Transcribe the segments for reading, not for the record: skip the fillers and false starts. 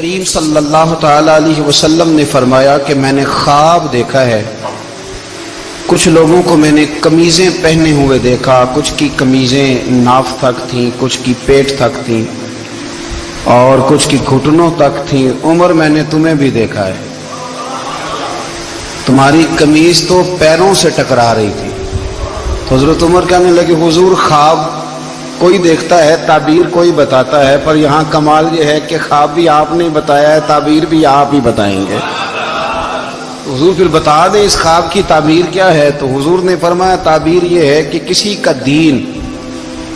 کریم صلی اللہ تعالی علیہ وسلم نے فرمایا کہ میں نے خواب دیکھا ہے، کچھ لوگوں کو میں نے قمیضیں پہنے ہوئے دیکھا، کچھ کی قمیضیں ناف تک تھیں، کچھ کی پیٹ تک تھیں اور کچھ کی گھٹنوں تک تھیں۔ عمر میں نے تمہیں بھی دیکھا ہے، تمہاری قمیض تو پیروں سے ٹکرا رہی تھی۔ تو حضرت عمر کہنے لگے حضور خواب کوئی دیکھتا ہے، تعبیر کوئی بتاتا ہے، پر یہاں کمال یہ ہے کہ خواب بھی آپ نے بتایا ہے، تعبیر بھی آپ ہی بتائیں گے۔ حضور پھر بتا دیں اس خواب کی تعبیر کیا ہے؟ تو حضور نے فرمایا تعبیر یہ ہے کہ کسی کا دین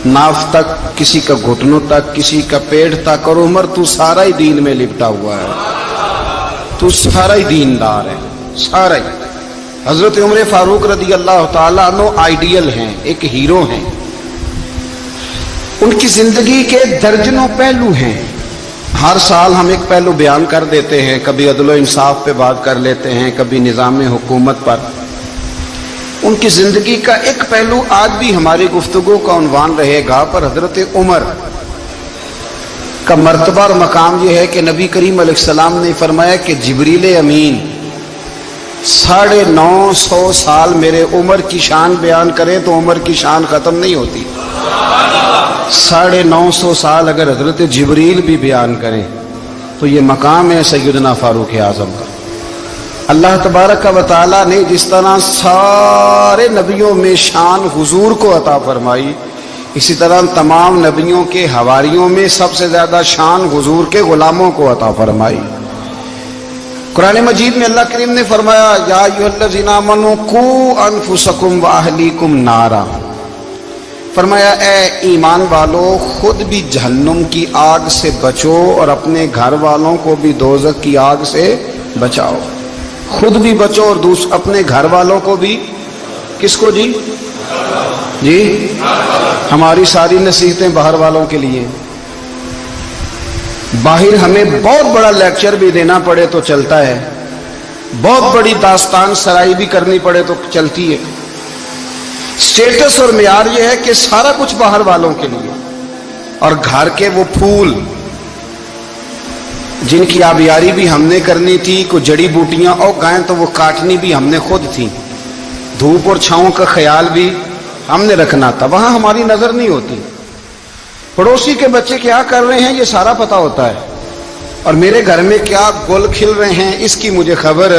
ناف تک، کسی کا گھٹنوں تک، کسی کا پیٹ تک، اور عمر تو سارا ہی دین میں لپٹا ہوا ہے، تو سارا ہی دیندار ہے، سارا ہی۔ حضرت عمر فاروق رضی اللہ تعالیٰ عنہ آئیڈیل ہیں، ایک ہیرو ہیں۔ ان کی زندگی کے درجنوں پہلو ہیں، ہر سال ہم ایک پہلو بیان کر دیتے ہیں، کبھی عدل و انصاف پہ بات کر لیتے ہیں، کبھی نظام حکومت پر۔ ان کی زندگی کا ایک پہلو آج بھی ہماری گفتگو کا عنوان رہے گا، پر حضرت عمر کا مرتبہ اور مقام یہ ہے کہ نبی کریم علیہ السلام نے فرمایا کہ جبریل امین 950 سال میرے عمر کی شان بیان کرے تو عمر کی شان ختم نہیں ہوتی۔ 950 سال اگر حضرت جبریل بھی بیان کریں تو یہ مقام ہے سیدنا فاروق اعظم کا۔ اللہ تبارک و تعالیٰ نے جس طرح سارے نبیوں میں شان حضور کو عطا فرمائی، اسی طرح تمام نبیوں کے حواریوں میں سب سے زیادہ شان حضور کے غلاموں کو عطا فرمائی۔ قرآن مجید میں اللہ کریم نے فرمایا یا ایھا الذین آمنوا قوا انفسکم واہلیکم نارا، فرمایا اے ایمان والو خود بھی جہنم کی آگ سے بچو اور اپنے گھر والوں کو بھی دوزخ کی آگ سے بچاؤ۔ خود بھی بچو اور اپنے گھر والوں کو بھی، کس کو جی؟ جی ہماری ساری نصیحتیں باہر والوں کے لیے۔ باہر ہمیں بہت بڑا لیکچر بھی دینا پڑے تو چلتا ہے، بہت بڑی داستان سرائی بھی کرنی پڑے تو چلتی ہے۔ سٹیٹس اور معیار یہ ہے کہ سارا کچھ باہر والوں کے لیے، اور گھر کے وہ پھول جن کی آبیاری بھی ہم نے کرنی تھی، کوئی جڑی بوٹیاں اور گائیں تو وہ کاٹنی بھی ہم نے خود تھی، دھوپ اور چھاؤں کا خیال بھی ہم نے رکھنا تھا، وہاں ہماری نظر نہیں ہوتی۔ پڑوسی کے بچے کیا کر رہے ہیں یہ سارا پتہ ہوتا ہے، اور میرے گھر میں کیا گل کھل رہے ہیں اس کی مجھے خبر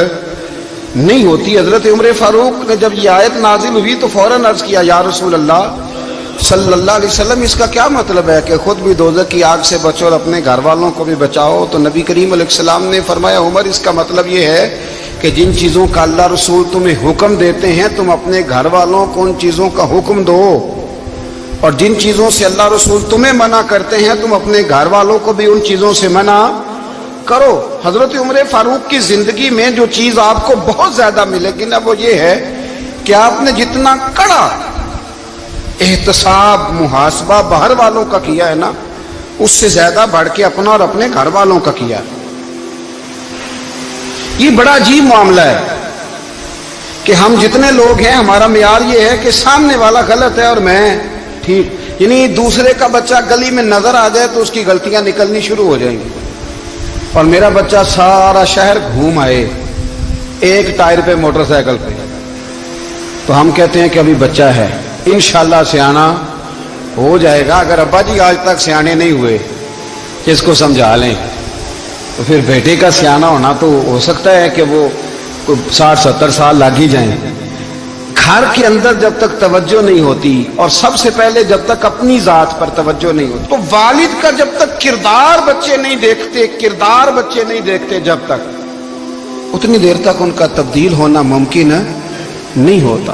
نہیں ہوتی۔ حضرت عمر فاروق نے جب یہ آیت نازل ہوئی تو فوراً عرض کیا یا رسول اللہ صلی اللہ علیہ وسلم اس کا کیا مطلب ہے کہ خود بھی دوزخ کی آگ سے بچو اور اپنے گھر والوں کو بھی بچاؤ؟ تو نبی کریم علیہ السلام نے فرمایا عمر اس کا مطلب یہ ہے کہ جن چیزوں کا اللہ رسول تمہیں حکم دیتے ہیں تم اپنے گھر والوں کو ان چیزوں کا حکم دو، اور جن چیزوں سے اللہ رسول تمہیں منع کرتے ہیں تم اپنے گھر والوں کو بھی ان چیزوں سے منع کرو۔ حضرت عمر فاروق کی زندگی میں جو چیز آپ کو بہت زیادہ ملے گی نا وہ یہ ہے کہ آپ نے جتنا کڑا احتساب محاسبہ باہر والوں کا کیا ہے نا، اس سے زیادہ بڑھ کے اپنا اور اپنے گھر والوں کا کیا۔ یہ بڑا عجیب معاملہ ہے کہ ہم جتنے لوگ ہیں ہمارا معیار یہ ہے کہ سامنے والا غلط ہے اور میں ٹھیک، یعنی دوسرے کا بچہ گلی میں نظر آ جائے تو اس کی غلطیاں نکلنی شروع ہو جائیں گی، اور میرا بچہ سارا شہر گھوم آئے ایک ٹائر پہ موٹر سائیکل پہ تو ہم کہتے ہیں کہ ابھی بچہ ہے، انشاءاللہ سیانا ہو جائے گا۔ اگر ابا جی آج تک سیانے نہیں ہوئے کہ اس کو سمجھا لیں تو پھر بیٹے کا سیانا ہونا تو ہو سکتا ہے کہ وہ 60-70 سال لگ ہی جائیں۔ گھر کے اندر جب تک توجہ نہیں ہوتی، اور سب سے پہلے جب تک اپنی ذات پر توجہ نہیں ہوتی، تو والد کا جب تک کردار بچے نہیں دیکھتے جب تک اتنی دیر تک ان کا تبدیل ہونا ممکن نہیں ہوتا۔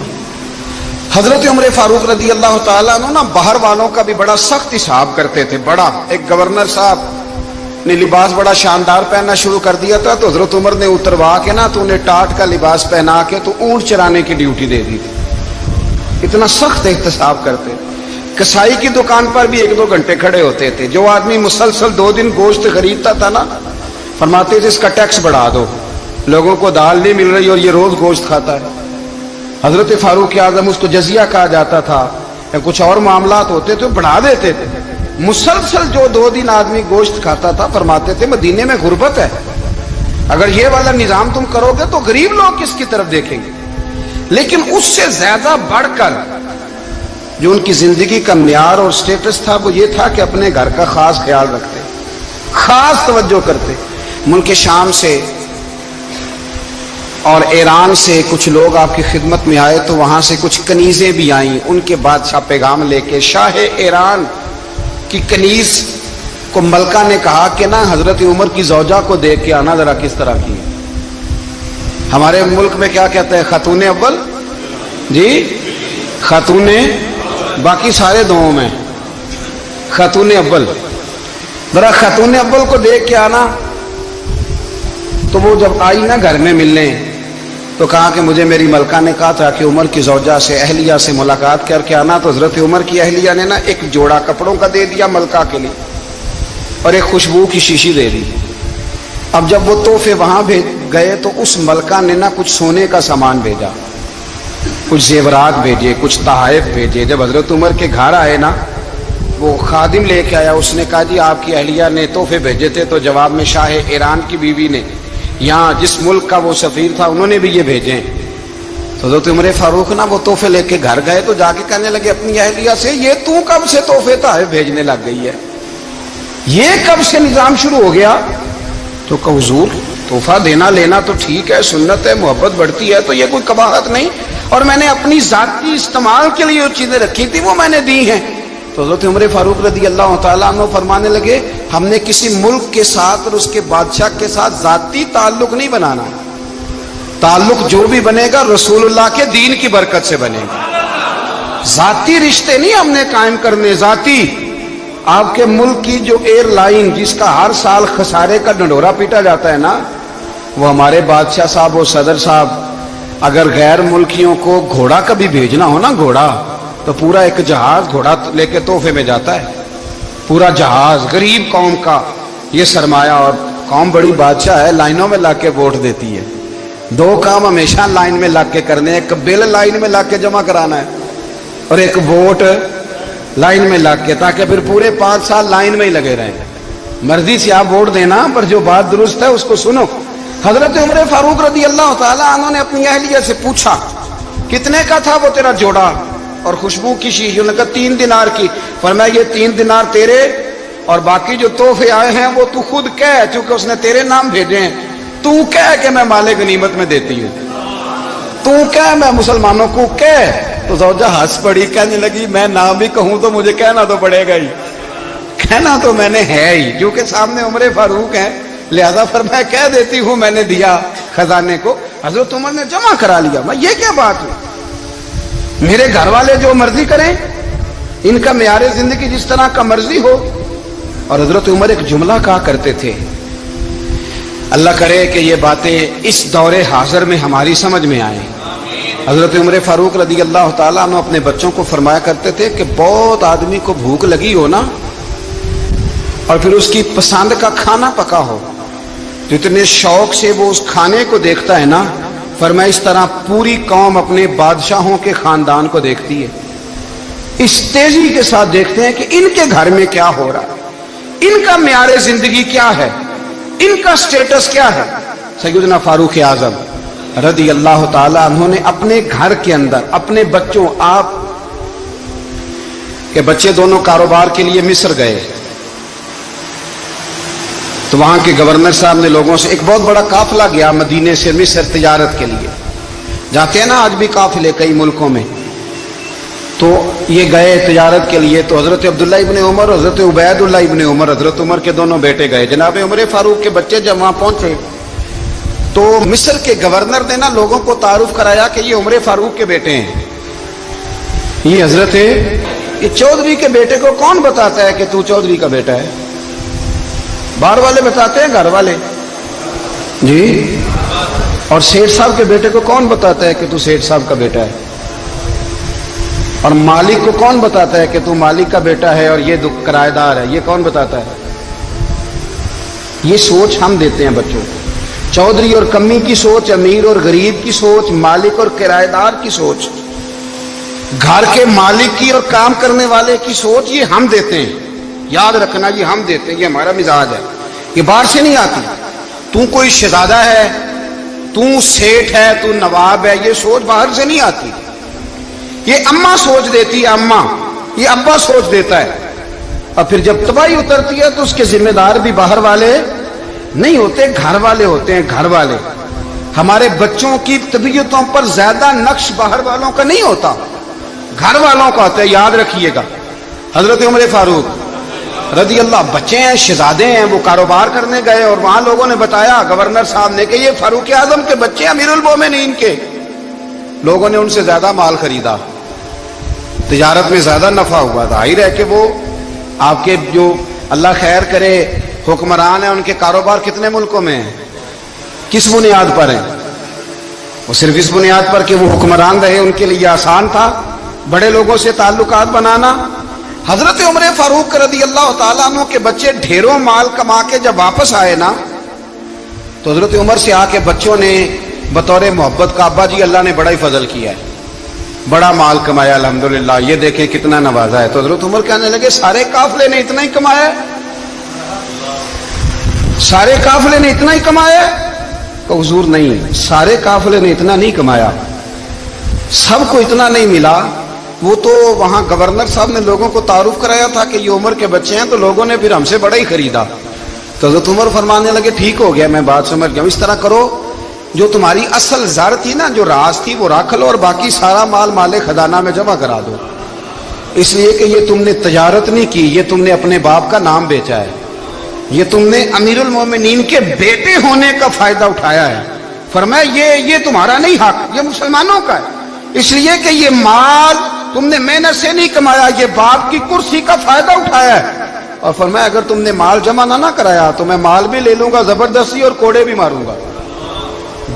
حضرت عمر فاروق رضی اللہ تعالیٰ عنہ نا باہر والوں کا بھی بڑا سخت حساب کرتے تھے۔ بڑا ایک گورنر صاحب نے لباس بڑا شاندار پہننا شروع کر دیا تھا تو حضرت عمر نے اتروا کے نا تو انہیں ٹاٹ کا لباس پہنا کے تو اونٹ چرانے کی ڈیوٹی دے دی تھی، اتنا سخت احتساب کرتے۔ کسائی کی دکان پر بھی 1-2 گھنٹے کھڑے ہوتے تھے، جو آدمی مسلسل 2 دن گوشت خریدتا تھا نا فرماتے تھے اس کا ٹیکس بڑھا دو، لوگوں کو دال نہیں مل رہی اور یہ روز گوشت کھاتا ہے۔ حضرت فاروق اعظم اس کو جزیہ کہا جاتا تھا، یا کچھ اور معاملات ہوتے تو بڑھا دیتے تھے۔ مسلسل جو 2 دن آدمی گوشت کھاتا تھا، فرماتے تھے مدینے میں غربت ہے، اگر یہ والا نظام تم کرو گے تو غریب لوگ کس کی طرف دیکھیں گے؟ لیکن اس سے زیادہ بڑھ کر جو ان کی زندگی کا معیار اور سٹیٹس تھا وہ یہ تھا کہ اپنے گھر کا خاص خیال رکھتے، خاص توجہ کرتے۔ ملک شام سے اور ایران سے کچھ لوگ آپ کی خدمت میں آئے تو وہاں سے کچھ کنیزیں بھی آئیں، ان کے بادشاہ پیغام لے کے۔ شاہ ایران کی کنیز کو ملکہ نے کہا کہ نا حضرت عمر کی زوجہ کو دیکھ کے آنا ذرا کس طرح کی ہے۔ ہمارے ملک میں کیا کہتے ہیں؟ خاتون اول، جی خاتون، باقی سارے دووں میں خاتون اول، ذرا خاتون اول کو دیکھ کے آنا۔ تو وہ جب آئی نا گھر میں ملنے تو کہا کہ مجھے میری ملکہ نے کہا تھا کہ عمر کی زوجہ سے، اہلیہ سے ملاقات کر کے آنا۔ تو حضرت عمر کی اہلیہ نے نا ایک جوڑا کپڑوں کا دے دیا ملکہ کے لیے اور ایک خوشبو کی شیشی دے دی۔ اب جب وہ تحفے وہاں گئے تو اس ملکہ نے نا کچھ سونے کا سامان بھیجا، کچھ زیورات بھیجے، کچھ تحائف بھیجے۔ جب حضرت عمر کے گھر آئے نا وہ خادم لے کے آیا، اس نے کہا جی آپ کی اہلیہ نے تحفے بھیجے تھے۔ تو جواب میں شاہ ایران کی بیوی نے، یہاں جس ملک کا وہ سفیر تھا، انہوں نے بھی یہ بھیجے ہیں۔ تو حضرت عمر فاروق نا وہ تحفے لے کے گھر گئے تو جا کے کہنے لگے اپنی اہلیہ سے، یہ تو کب سے تحفے تحائف بھیجنے لگ گئی ہے؟ یہ کب سے نظام شروع ہو گیا؟ تو کہ حضور تحفہ دینا لینا تو ٹھیک ہے، سنت ہے، محبت بڑھتی ہے، تو یہ کوئی قباحت نہیں، اور میں نے اپنی ذاتی استعمال کے لیے جو چیزیں رکھی تھی وہ میں نے دی ہیں۔ تو حضرت عمر فاروق رضی اللہ تعالیٰ عنہ فرمانے لگے ہم نے کسی ملک کے ساتھ اور اس کے بادشاہ کے ساتھ ذاتی تعلق نہیں بنانا، تعلق جو بھی بنے گا رسول اللہ کے دین کی برکت سے بنے گا۔ ذاتی رشتے نہیں ہم نے قائم کرنے، ذاتی۔ آپ کے ملک کی جو ایئر لائن جس کا ہر سال خسارے کا ڈنڈورا پیٹا جاتا ہے نا، وہ ہمارے بادشاہ صاحب اور صدر صاحب اگر غیر ملکیوں کو گھوڑا کبھی بھیجنا ہو نا، گھوڑا، تو پورا ایک جہاز گھوڑا لے کے تحفے میں جاتا ہے، پورا جہاز غریب قوم کا یہ سرمایہ۔ اور قوم بڑی بادشاہ ہے، لائنوں میں لا کے ووٹ دیتی ہے۔ 2 کام ہمیشہ لائن میں لا کے کرنے، ایک بل لائن میں لا کے جمع کرانا ہے اور ایک ووٹ لائن میں لا کے، تاکہ پھر پورے 5 سال لائن میں ہی لگے رہیں۔ مرضی سے آپ ووٹ دینا، پر جو بات درست ہے اس کو سنو۔ حضرت عمر فاروق رضی اللہ تعالیٰ عنہ نے اپنی اہلیہ سے پوچھا کتنے کا تھا وہ تیرا جوڑا اور خوشبو کی شیشی؟ انہوں نے کہا 3 دینار کی۔ فرمایا یہ 3 دینار تیرے اور باقی جو تحفے آئے ہیں وہ تو خود کہہ، چونکہ اس نے تیرے نام بھیجے ہیں، تو کہہ کہ میں مال غنیمت میں دیتی ہوں، تو کہہ میں مسلمانوں کو کہہ۔ تو زوجہ ہنس پڑی، کہنے لگی میں نام بھی کہوں تو مجھے کہنا تو پڑے گا ہی، کہنا تو میں نے ہے ہی، کیونکہ سامنے عمر فاروق ہیں، لہذا فرمایا کہہ دیتی ہوں میں نے دیا خزانے کو۔ حضرت عمر نے جمع کرا لیا۔ میں یہ کیا بات ہوئی؟ میرے گھر والے جو مرضی کریں، ان کا معیار زندگی جس طرح کا مرضی ہو۔ اور حضرت عمر ایک جملہ کہا کرتے تھے، اللہ کرے کہ یہ باتیں اس دور حاضر میں ہماری سمجھ میں آئیں۔ حضرت عمر فاروق رضی اللہ تعالیٰ عنہ اپنے بچوں کو فرمایا کرتے تھے کہ بہت آدمی کو بھوک لگی ہو نا، اور پھر اس کی پسند کا کھانا پکا ہو تو اتنے شوق سے وہ اس کھانے کو دیکھتا ہے نا، فرمایا اس طرح پوری قوم اپنے بادشاہوں کے خاندان کو دیکھتی ہے، اس تیزی کے ساتھ دیکھتے ہیں کہ ان کے گھر میں کیا ہو رہا ہے، ان کا معیار زندگی کیا ہے، ان کا سٹیٹس کیا ہے۔ سیدنا فاروق اعظم رضی اللہ تعالیٰ عنہ نے اپنے گھر کے اندر اپنے بچوں، آپ کے بچے دونوں کاروبار کے لیے مصر گئے تو وہاں کے گورنر صاحب نے لوگوں سے، ایک بہت بڑا قافلہ گیا مدینے سے مصر تجارت کے لیے، جاتے ہیں نا آج بھی قافلے کئی ملکوں میں، تو یہ گئے تجارت کے لیے۔ تو حضرت عبداللہ ابن عمر اور حضرت عبید اللہ ابن عمر، حضرت عمر کے دونوں بیٹے گئے۔ جناب عمر فاروق کے بچے جب وہاں پہنچے تو مصر کے گورنر نے نا لوگوں کو تعارف کرایا کہ یہ عمر فاروق کے بیٹے ہیں، یہ حضرت یہ چودھری کے بیٹے کو کون بتاتا ہے کہ تو چودھری کا بیٹا ہے؟ باہر والے بتاتے ہیں، گھر والے جی۔ اور سیٹھ صاحب کے بیٹے کو کون بتاتا ہے کہ تو سیٹھ صاحب کا بیٹا ہے؟ اور مالک کو کون بتاتا ہے کہ تو مالک کا بیٹا ہے اور یہ کرایہ دار ہے؟ یہ کون بتاتا ہے؟ یہ سوچ ہم دیتے ہیں بچوں کو، چودھری اور کمی کی سوچ، امیر اور غریب کی سوچ، مالک اور کرایہ دار کی سوچ، گھر کے مالک کی اور کام کرنے والے کی سوچ، یہ ہم دیتے ہیں۔ یاد رکھنا یہ ہم دیتے ہیں، یہ ہمارا مزاج ہے، یہ باہر سے نہیں آتی۔ تو کوئی شہزادہ ہے، تو سیٹھ ہے، تو نواب ہے، یہ سوچ باہر سے نہیں آتی، یہ اماں سوچ دیتی ہے، اماں، یہ ابا سوچ دیتا ہے۔ اور پھر جب تباہی اترتی ہے تو اس کے ذمہ دار بھی باہر والے نہیں ہوتے، گھر والے ہوتے ہیں، گھر والے۔ ہمارے بچوں کی طبیعتوں پر زیادہ نقش باہر والوں کا نہیں ہوتا، گھر والوں کا ہوتا ہے، یاد رکھیے گا۔ حضرت عمر فاروق رضی اللہ، بچے ہیں، شہزادے ہیں، وہ کاروبار کرنے گئے اور وہاں لوگوں نے بتایا گورنر صاحب نے کہ یہ فاروق اعظم کے بچے امیر المومنین کے۔ لوگوں نے ان سے زیادہ مال خریدا، تجارت میں زیادہ نفع ہوا، ظاہر ہے کہ وہ آپ کے جو اللہ خیر کرے حکمران ہیں، ان کے کاروبار کتنے ملکوں میں ہیں، کس بنیاد پر ہیں؟ وہ صرف اس بنیاد پر کہ وہ حکمران رہے، ان کے لیے آسان تھا بڑے لوگوں سے تعلقات بنانا۔ حضرت عمر فاروق رضی اللہ تعالیٰ عنہ کے بچے ڈھیروں مال کما کے جب واپس آئے نا، تو حضرت عمر سے آ کے بچوں نے بطور محبت کا، ابا جی اللہ نے بڑا ہی فضل کیا ہے، بڑا مال کمایا الحمدللہ، یہ دیکھیں کتنا نوازا ہے۔ تو حضرت عمر کہنے لگے سارے قافلے نے اتنا ہی کمایا ہے؟ سارے قافلے نے اتنا ہی کمایا ہے؟ کہ حضور نہیں، سارے قافلے نے اتنا نہیں کمایا، سب کو اتنا نہیں ملا۔ وہ تو وہاں گورنر صاحب نے لوگوں کو تعارف کرایا تھا کہ یہ عمر کے بچے ہیں، تو لوگوں نے پھر ہم سے بڑا ہی خریدا۔ تو حضرت عمر فرمانے لگے ٹھیک ہو گیا، میں بات سمجھ گیا، اس طرح کرو جو تمہاری اصل زر تھی نا، جو راز تھی، وہ رکھ لو اور باقی سارا مال مال خزانہ میں جمع کرا دو، اس لیے کہ یہ تم نے تجارت نہیں کی، یہ تم نے اپنے باپ کا نام بیچا ہے، یہ تم نے امیر المومنین کے بیٹے ہونے کا فائدہ اٹھایا ہے۔ فرمایا یہ تمہارا نہیں حق، یہ مسلمانوں کا ہے، اس لیے کہ یہ مال تم نے محنت سے نہیں کمایا، یہ باپ کی کرسی کا فائدہ اٹھایا ہے۔ اور فرمایا اگر تم نے مال جمع نہ کرایا تو میں مال بھی لے لوں گا زبردستی اور کوڑے بھی ماروں گا،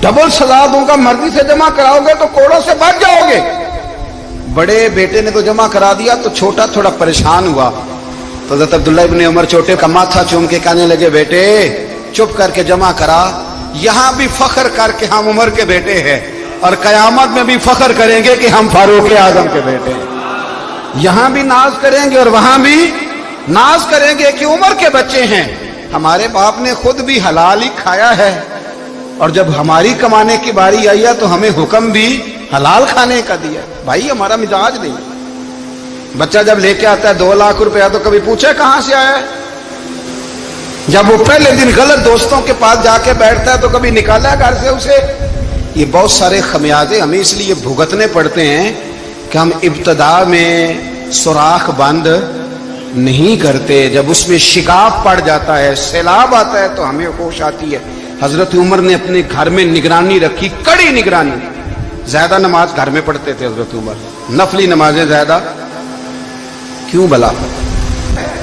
ڈبل سزا دوں گا، مرضی سے جمع کراؤ گے تو کوڑوں سے بچ جاؤ گے۔ بڑے بیٹے نے تو جمع کرا دیا، تو چھوٹا تھوڑا پریشان ہوا، تو حضرت عبداللہ ابن عمر چھوٹے کا ماتھا چوم کے کہنے لگے بیٹے چپ کر کے جمع کرا، یہاں بھی فخر کر کے ہم عمر کے بیٹے ہیں، اور قیامت میں بھی فخر کریں گے کہ ہم فاروق اعظم کے بیٹے ہیں، یہاں بھی ناز کریں گے اور وہاں بھی ناز کریں گے کہ عمر کے بچے ہیں۔ ہمارے باپ نے خود بھی حلال ہی کھایا ہے، اور جب ہماری کمانے کی باری آئی ہے تو ہمیں حکم بھی حلال کھانے کا دیا۔ بھائی ہمارا مزاج نہیں، بچہ جب لے کے آتا ہے 2 لاکھ روپیہ تو کبھی پوچھے کہاں سے آیا ہے؟ جب وہ پہلے دن غلط دوستوں کے پاس جا کے بیٹھتا ہے تو کبھی نکالا ہے گھر سے اسے؟ یہ بہت سارے خمیازے ہمیں اس لیے بھگتنے پڑتے ہیں کہ ہم ابتدا میں سوراخ بند نہیں کرتے، جب اس میں شگاف پڑ جاتا ہے، سیلاب آتا ہے تو ہمیں ہوش آتی ہے۔ حضرت عمر نے اپنے گھر میں نگرانی رکھی، کڑی نگرانی، زیادہ نماز گھر میں پڑھتے تھے حضرت عمر، نفلی نمازیں زیادہ کیوں بلا؟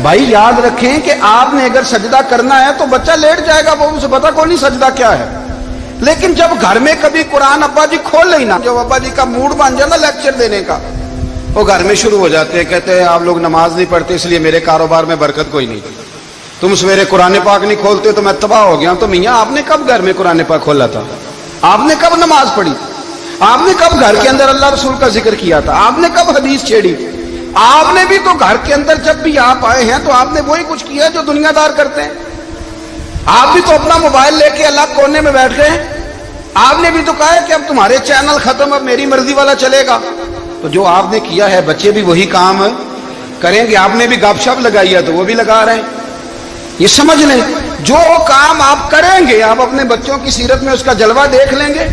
بھائی یاد رکھیں کہ آپ نے اگر سجدہ کرنا ہے تو بچہ لیٹ جائے گا، وہ اسے پتا کوئی نہیں سجدہ کیا ہے، لیکن جب گھر میں کبھی قرآن ابا جی کھول لینا، جب ابا جی کا موڈ بن جائے نا لیکچر دینے کا، وہ گھر میں شروع ہو جاتے ہیں، کہتے ہیں آپ لوگ نماز نہیں پڑھتے اس لیے میرے کاروبار میں برکت کوئی نہیں، تم سویرے قرآن پاک نہیں کھولتے تو میں تباہ ہو گیا۔ تو میاں آپ نے کب گھر میں قرآن پاک کھولا تھا؟ آپ نے کب نماز پڑھی؟ آپ نے کب گھر کے اندر اللہ رسول کا ذکر کیا تھا؟ آپ نے کب حدیث چھیڑی؟ آپ نے بھی تو گھر کے اندر جب بھی آپ آئے ہیں تو آپ نے وہی کچھ کیا جو دنیا دار کرتے ہیں، آپ بھی تو اپنا موبائل لے کے الگ کونے میں بیٹھ گئے ہیں، آپ نے بھی تو کہا ہے کہ اب تمہارے چینل ختم، اب میری مرضی والا چلے گا۔ تو جو آپ نے کیا ہے بچے بھی وہی کام کریں گے، آپ نے بھی گپ شپ لگائی ہے تو وہ بھی لگا رہے ہیں۔ یہ سمجھ لیں جو کام آپ کریں گے آپ اپنے بچوں کی سیرت میں اس کا جلوہ دیکھ لیں گے۔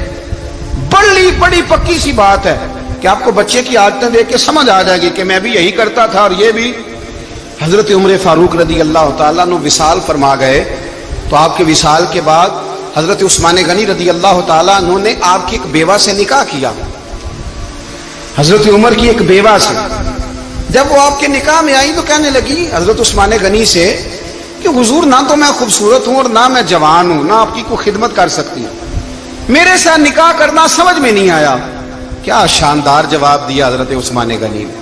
بڑی پکی سی بات ہے کہ آپ کو بچے کی عادتیں دیکھ کے سمجھ آ جائے گی کہ میں بھی یہی کرتا تھا اور یہ بھی۔ حضرت عمر فاروق رضی اللہ تعالیٰ عنہ وصال فرما گئے، تو آپ کے وصال کے بعد حضرت عثمان غنی رضی اللہ تعالیٰ عنہ نے آپ کی ایک بیوہ سے نکاح کیا، حضرت عمر کی ایک بیوہ سے۔ جب وہ آپ کے نکاح میں آئی تو کہنے لگی حضرت عثمان غنی سے کہ حضور نہ تو میں خوبصورت ہوں اور نہ میں جوان ہوں، نہ آپ کی کوئی خدمت کر سکتی ہوں، میرے ساتھ نکاح کرنا سمجھ میں نہیں آیا۔ کیا شاندار جواب دیا حضرت عثمان غنی نے،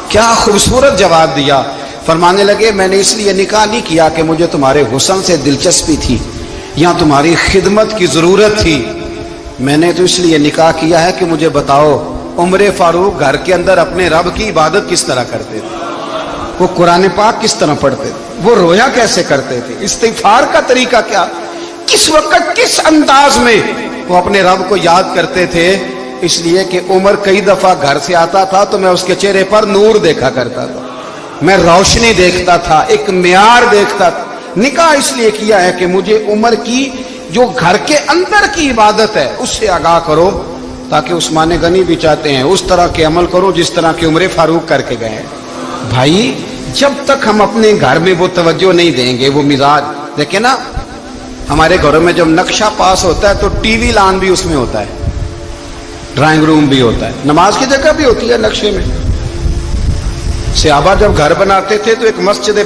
کیا خوبصورت جواب دیا۔ فرمانے لگے میں نے اس لیے نکاح نہیں کیا کہ مجھے تمہارے حسن سے دلچسپی تھی یا تمہاری خدمت کی ضرورت تھی، میں نے تو اس لیے نکاح کیا ہے کہ مجھے بتاؤ عمر فاروق گھر کے اندر اپنے رب کی عبادت کس طرح کرتے تھے۔ وہ قرآن پاک کس طرح پڑھتے تھے, وہ رویا کیسے کرتے تھے, استغفار کا طریقہ کیا, کس وقت کس انداز میں وہ اپنے رب کو یاد کرتے تھے. اس لیے کہ عمر کئی دفعہ گھر سے آتا تھا تو میں اس کے چہرے پر نور دیکھا کرتا تھا, میں روشنی دیکھتا تھا, ایک معیار دیکھتا تھا. نکاح اس لیے کیا ہے کہ مجھے عمر کی جو گھر کے اندر کی عبادت ہے اس سے آگاہ کرو, تاکہ عثمان غنی بھی چاہتے ہیں اس طرح کے عمل کرو جس طرح کہ عمر فاروق کر کے گئے. بھائی جب تک ہم اپنے گھر میں وہ توجہ نہیں دیں گے, وہ مزاج دیکھیں نا, ہمارے گھروں میں جب نقشہ پاس ہوتا ہے تو ٹی وی لان بھی اس میں ہوتا ہے, ڈرائنگ روم بھی ہوتا ہے, نماز کی جگہ بھی ہوتی ہے نقشے میں. صحابہ جب گھر بناتے تھے تو ایک مسجد